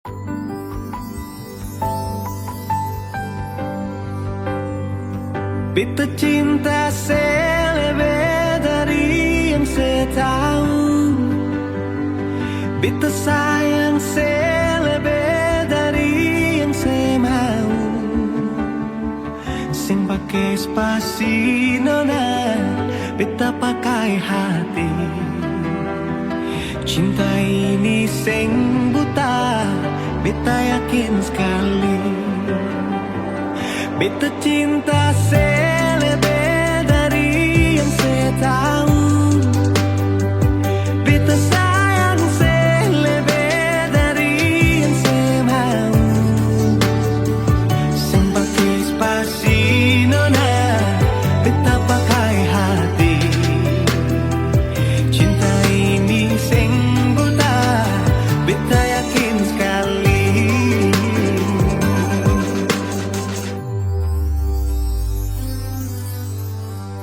Beta cinta selebih dari yang saya tahu. Beta sayang selebih dari yang saya mau. Sing pakai spasi nona, beta pakai hati. Cinta ini sing buta, beta yakin sekali. Beta cinta selebih dari yang saya tahu. Beta sayang selebih dari yang saya mau. Sing pakai spasi nona, beta pakai hati. Cinta ini sing buta, beta yakin sekali.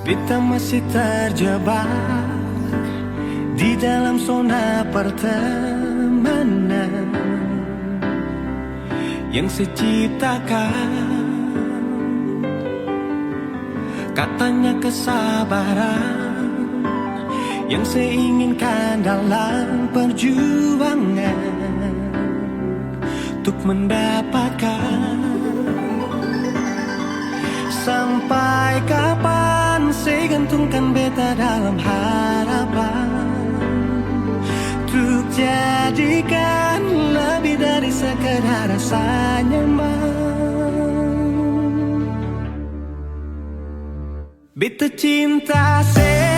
Beta masih terjebak di dalam zona pertemanan yang saya ciptakan. Katanya kesabaran yang saya inginkan dalam perjuangan untuk mendapatkan. Sampai kapan saya gantungkan beta dalam harapan untuk jadikan lebih dari sekedar rasa nyaman. Beta cinta saya